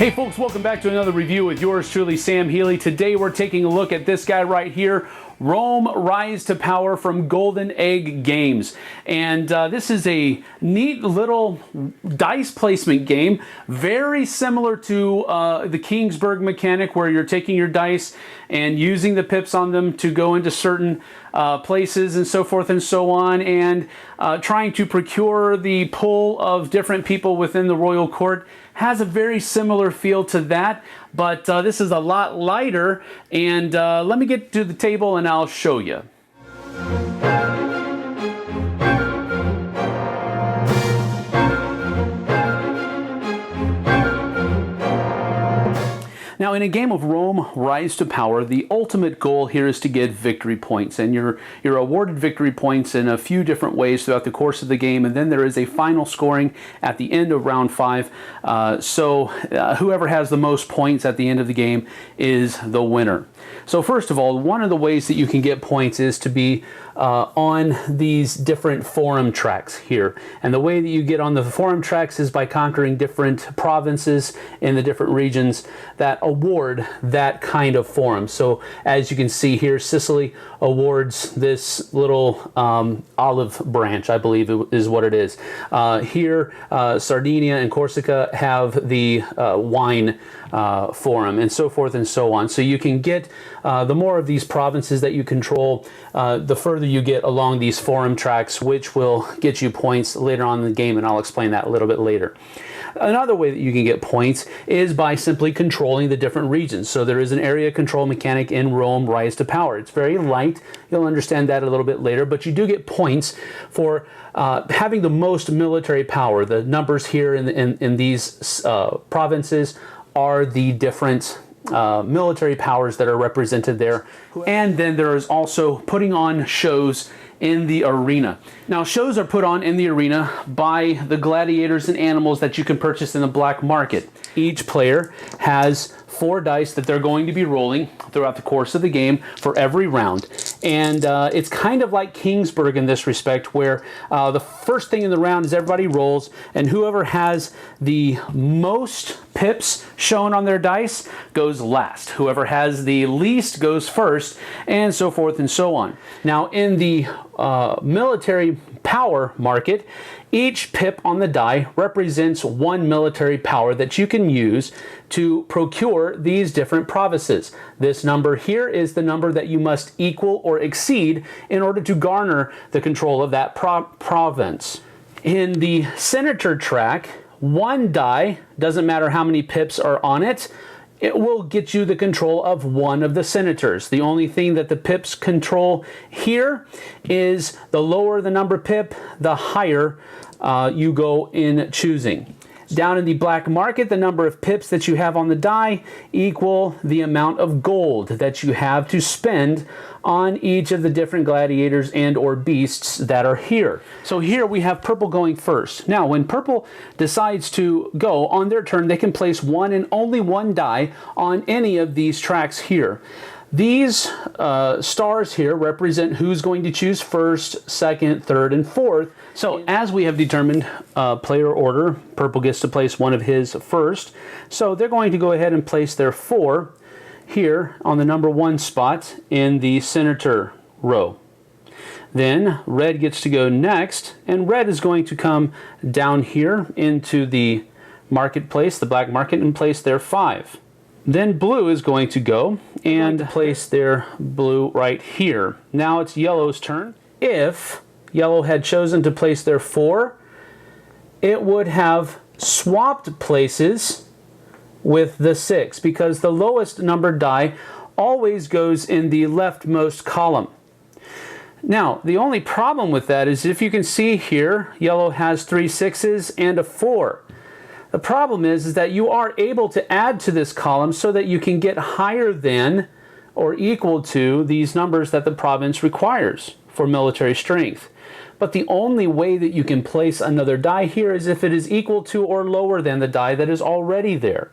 Hey folks, welcome back to another review with yours truly, Sam Healey. Today we're taking a look at this guy right here, Rome Rise to Power from Golden Egg Games. And this is a neat little dice placement game, very similar to the Kingsburg mechanic where you're taking your dice and using the pips on them to go into certain places and so forth and so on, and trying to procure the pull of different people within the royal court. Has a very similar feel to that, but this is a lot lighter, and let me get to the table and I'll show you. Now, in a game of Rome Rise to Power, the ultimate goal here is to get victory points, and you're awarded victory points in a few different ways throughout the course of the game, and then there is a final scoring at the end of round 5. So whoever has the most points at the end of the game is the winner. So first of all, one of the ways that you can get points is to be on these different forum tracks here. And the way that you get on the forum tracks is by conquering different provinces in the different regions that award that kind of forum. So as you can see here, Sicily awards this little olive branch, I believe is what it is. Here, Sardinia and Corsica have the wine forum, and so forth and so on. So you can get the more of these provinces that you control, the further you get along these forum tracks, which will get you points later on in the game, and I'll explain that a little bit later. Another way that you can get points is by simply controlling the different regions. So there is an area control mechanic in Rome Rise to Power. It's very light. You'll understand that a little bit later, but you do get points for having the most military power. The numbers here in these provinces are the different military powers that are represented there. And then there is also putting on shows in the arena. Now, shows are put on in the arena by the gladiators and animals that you can purchase in the black market. Each player has 4 dice that they're going to be rolling throughout the course of the game for every round. And it's kind of like Kingsburg in this respect, where the first thing in the round is everybody rolls, and whoever has the most pips shown on their dice goes last. Whoever has the least goes first, and so forth and so on. Now, in the military power market, each pip on the die represents 1 military power that you can use to procure these different provinces. This number here is the number that you must equal or exceed in order to garner the control of that province. In the senator track, 1 die, doesn't matter how many pips are on it, it will get you the control of 1 of the senators. The only thing that the pips control here is the lower the number pip, the higher you go in choosing. Down in the black market, the number of pips that you have on the die equal the amount of gold that you have to spend on each of the different gladiators and or beasts that are here. So here we have purple going first. Now, when purple decides to go on their turn, they can place 1 and only 1 die on any of these tracks here. These stars here represent who's going to choose first, second, third, and fourth. So as we have determined player order, purple gets to place 1 of his first. So they're going to go ahead and place their 4 here on the number 1 spot in the senator row. Then red gets to go next, and red is going to come down here into the marketplace, the black market, and place their 5. Then blue is going to go and place their blue right here. Now it's yellow's turn. If yellow had chosen to place their 4, it would have swapped places with the 6, because the lowest numbered die always goes in the leftmost column. Now, the only problem with that is, if you can see here, yellow has 3 6s and a 4. The problem is that you are able to add to this column so that you can get higher than or equal to these numbers that the province requires for military strength. But the only way that you can place another die here is if it is equal to or lower than the die that is already there.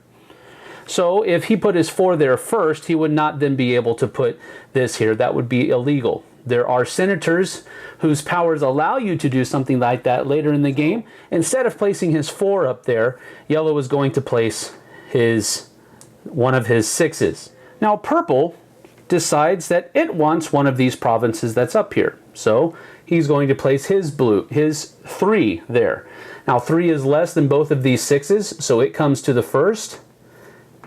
So if he put his 4 there first, he would not then be able to put this here. That would be illegal. There are senators whose powers allow you to do something like that later in the game. Instead of placing his 4 up there, yellow is going to place one of his 6s. Now purple decides that it wants one of these provinces that's up here. So he's going to place his 3 there. Now 3 is less than both of these 6s, so it comes to the first,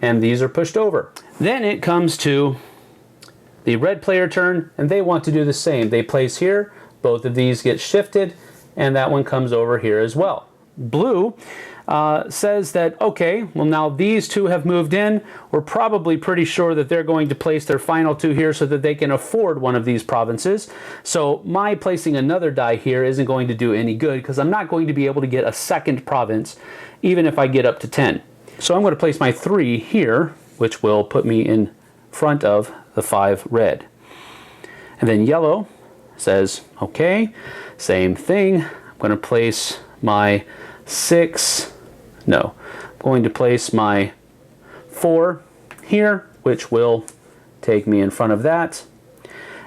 and these are pushed over. Then it comes to the red player turn, and they want to do the same. They place here, both of these get shifted, and that one comes over here as well. Blue says that, okay, well now these 2 have moved in. We're probably pretty sure that they're going to place their final 2 here so that they can afford one of these provinces. So my placing another die here isn't going to do any good because I'm not going to be able to get a second province even if I get up to 10. So I'm going to place my 3 here, which will put me in front of the 5 red. And then yellow says, okay, same thing. I'm going to place my 6, no, I'm going to place my 4 here, which will take me in front of that.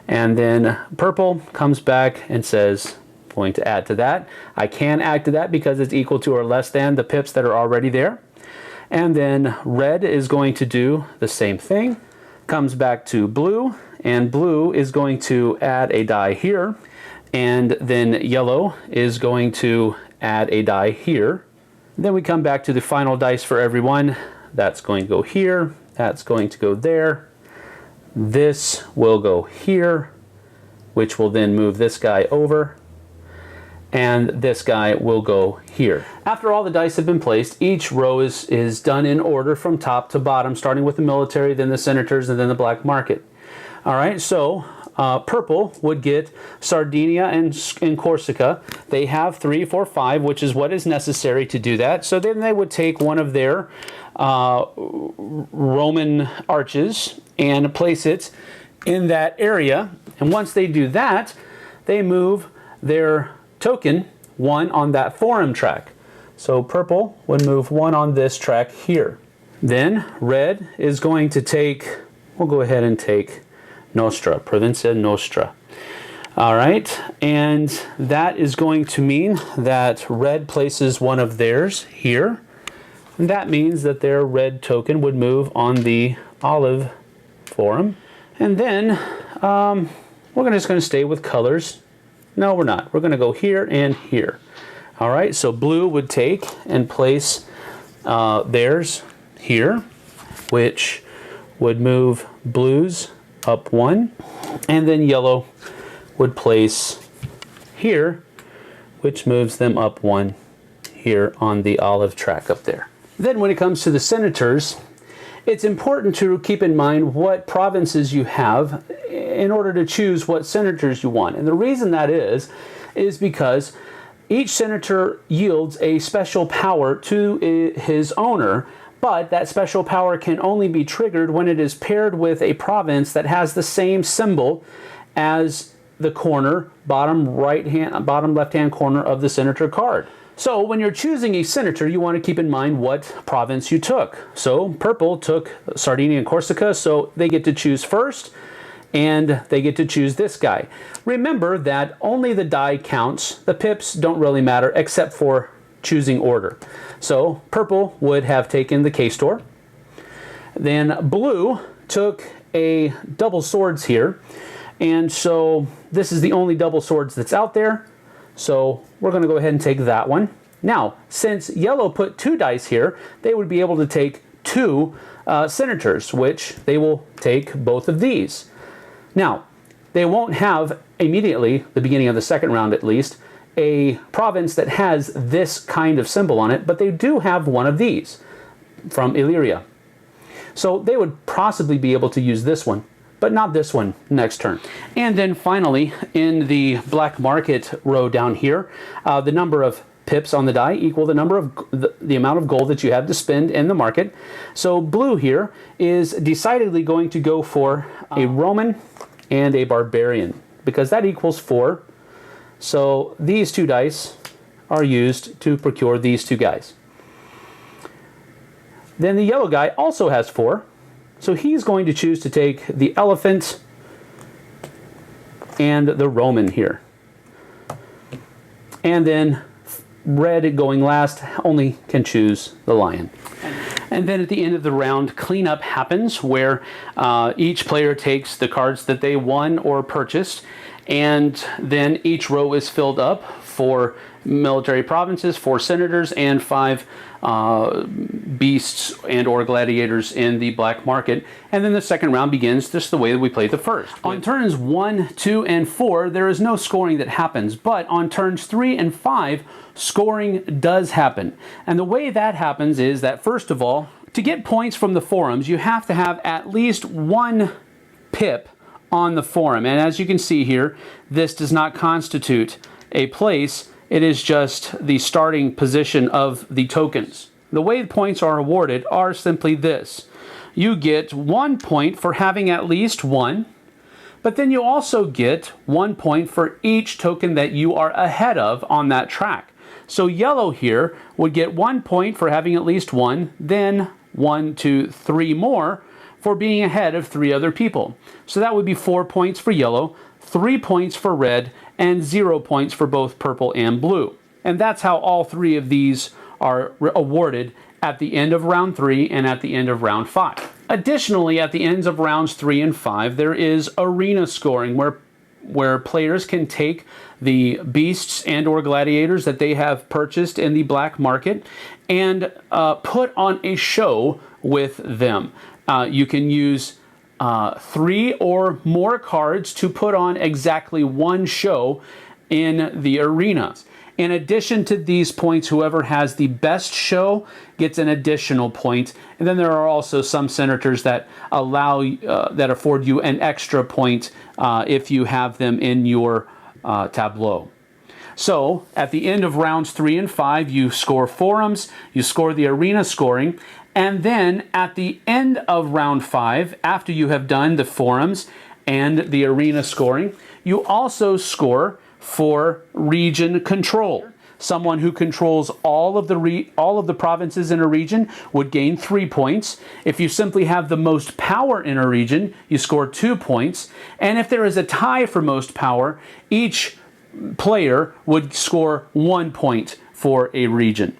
And then purple comes back and says, going to add to that. I can add to that because it's equal to or less than the pips that are already there. And then red is going to do the same thing. Comes back to blue, and blue is going to add a die here. And then yellow is going to add a die here. Then we come back to the final dice for everyone. That's going to go here. That's going to go there. This will go here, which will then move this guy over. And this guy will go here. After all the dice have been placed, each row is done in order from top to bottom, starting with the military, then the senators, and then the black market. All right, so purple would get Sardinia and Corsica. They have 3, 4, 5, which is what is necessary to do that. So then they would take one of their Roman arches and place it in that area. And once they do that, they move their token 1 on that forum track. So purple would move 1 on this track here. Then red is going to take, we'll go ahead and take Nostra, Provincia Nostra. All right, and that is going to mean that red places one of theirs here. And that means that their red token would move on the olive forum. And then we're just going to stay with colors. No, we're not. We're going to go here and here. All right, so blue would take and place theirs here, which would move blues up 1. And then yellow would place here, which moves them up 1 here on the olive track up there. Then when it comes to the senators, it's important to keep in mind what provinces you have in order to choose what senators you want. And the reason that is because each senator yields a special power to his owner, but that special power can only be triggered when it is paired with a province that has the same symbol as the corner, bottom left-hand corner of the senator card. So when you're choosing a senator, you want to keep in mind what province you took. So purple took Sardinia and Corsica, so they get to choose first, and they get to choose this guy. Remember that only the die counts. The pips don't really matter except for choosing order. So purple would have taken the K-Store. Then blue took a double swords here, and so this is the only double swords that's out there. So we're going to go ahead and take that one. Now, since yellow put 2 dice here, they would be able to take 2 senators, which they will take both of these. Now, they won't have immediately, the beginning of the second round at least, a province that has this kind of symbol on it, but they do have one of these from Illyria. So they would possibly be able to use this one, but not this one next turn. And then finally, in the black market row down here, the number of pips on the die equal the number of the amount of gold that you have to spend in the market. So blue here is decidedly going to go for a Roman and a barbarian because that equals 4. So these 2 dice are used to procure these 2 guys. Then the yellow guy also has 4. So he's going to choose to take the elephant and the Roman here. And then red going last only can choose the lion. And then at the end of the round, cleanup happens where each player takes the cards that they won or purchased, and then each row is filled up for military provinces, 4 senators, and 5 beasts and or gladiators in the black market. And then the second round begins just the way that we played the first. On turns 1, 2, and 4, there is no scoring that happens, but on turns 3 and 5, scoring does happen. And the way that happens is that, first of all, to get points from the forums, you have to have at least 1 pip on the forum. And as you can see here, this does not constitute a place. It is just the starting position of the tokens. The way the points are awarded are simply this. You get 1 point for having at least 1, but then you also get 1 point for each token that you are ahead of on that track. So yellow here would get 1 point for having at least 1, then 1, 2, 3 more for being ahead of 3 other people. So that would be 4 points for yellow, 3 points for red, and 0 points for both purple and blue. And that's how all 3 of these are awarded at the end of round 3 and at the end of round 5. Additionally, at the ends of rounds 3 and 5, there is arena scoring where players can take the beasts and or gladiators that they have purchased in the black market and put on a show with them. You can use 3 or more cards to put on exactly 1 show in the arena. In addition to these points, whoever has the best show gets an additional point. And then there are also some senators that allow that afford you an extra point if you have them in your tableau. So at the end of rounds 3 and 5, you score forums, you score the arena scoring, and then at the end of round 5, after you have done the forums and the arena scoring, you also score for region control. Someone who controls all of the provinces in a region would gain 3 points. If you simply have the most power in a region, you score 2 points. And if there is a tie for most power, each player would score 1 point for a region.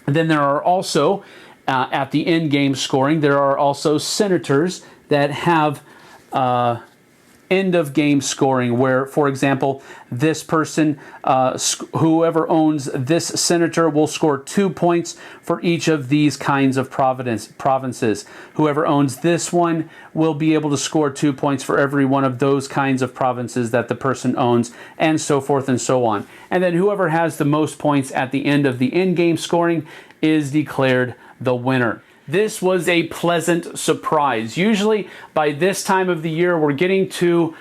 And then there are also at the end game scoring, there are also senators that have end of game scoring where, for example, this person, whoever owns this senator will score 2 points for each of these kinds of provinces. Whoever owns this one will be able to score 2 points for every one of those kinds of provinces that the person owns, and so forth and so on. And then whoever has the most points at the end of the end game scoring is declared the winner. This was a pleasant surprise. Usually by this time of the year, we're getting to,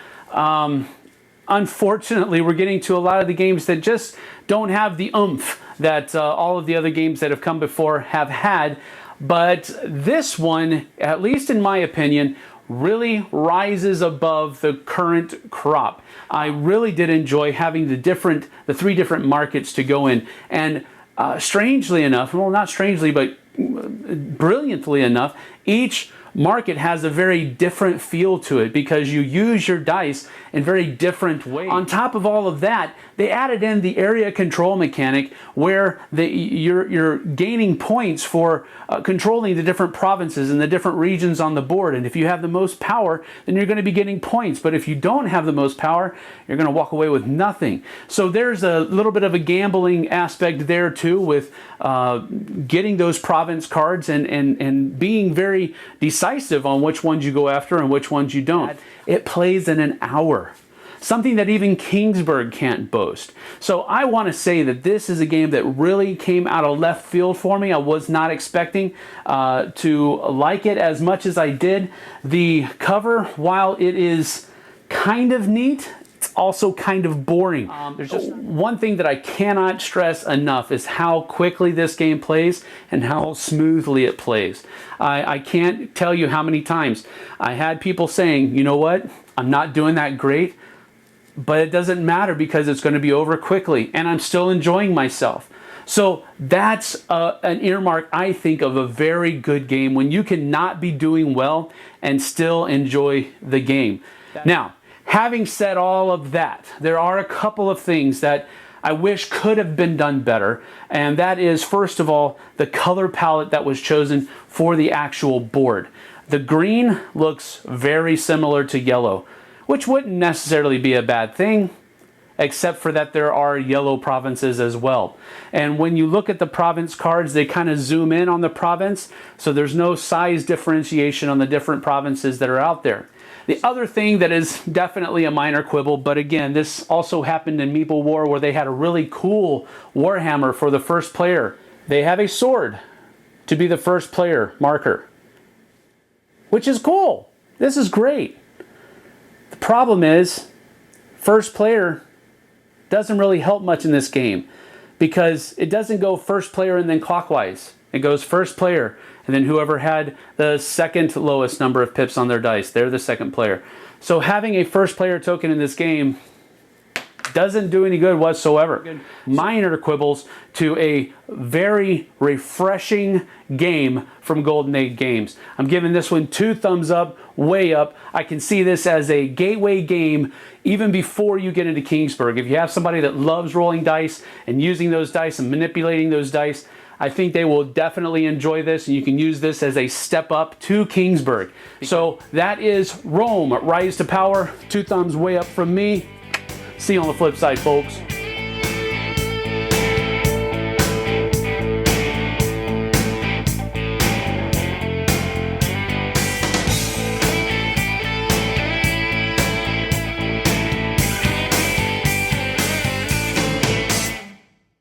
unfortunately, we're getting to a lot of the games that just don't have the oomph that all of the other games that have come before have had. But this one, at least in my opinion, really rises above the current crop. I really did enjoy having the 3 different markets to go in. And strangely enough, well, not strangely, but brilliantly enough, each market has a very different feel to it because you use your dice in very different ways. On top of all of that, they added in the area control mechanic where you're gaining points for controlling the different provinces and the different regions on the board. And if you have the most power, then you're going to be getting points. But if you don't have the most power, you're going to walk away with nothing. So there's a little bit of a gambling aspect there too with getting those province cards and being very decisive on which ones you go after and which ones you don't. It plays in an hour. Something that even Kingsburg can't boast. So I want to say that this is a game that really came out of left field for me. I was not expecting to like it as much as I did. The cover, while it is kind of neat, it's also kind of boring. There's just one thing that I cannot stress enough is how quickly this game plays and how smoothly it plays. I can't tell you how many times I had people saying, you know what, I'm not doing that great, but it doesn't matter because it's going to be over quickly and I'm still enjoying myself. So that's an earmark, I think, of a very good game when you can not be doing well and still enjoy the game. Now, having said all of that, there are a couple of things that I wish could have been done better. And that is, first of all, the color palette that was chosen for the actual board. The green looks very similar to yellow, which wouldn't necessarily be a bad thing, except for that there are yellow provinces as well. And when you look at the province cards, they kind of zoom in on the province, so there's no size differentiation on the different provinces that are out there. The other thing that is definitely a minor quibble, but again, this also happened in Meeple War where they had a really cool Warhammer for the first player. They have a sword to be the first player marker, which is cool. This is great. The problem is, first player doesn't really help much in this game because it doesn't go first player and then clockwise. It goes first player and then whoever had the second lowest number of pips on their dice, they're the second player. So having a first player token in this game doesn't do any good whatsoever. Minor quibbles to a very refreshing game from Golden Age Games. I'm giving this one 2 thumbs up, way up. I can see this as a gateway game even before you get into Kingsburg. If you have somebody that loves rolling dice and using those dice and manipulating those dice, I think they will definitely enjoy this, and you can use this as a step up to Kingsburg. So that is Rome, Rise to Power. 2 thumbs way up from me. See you on the flip side, folks.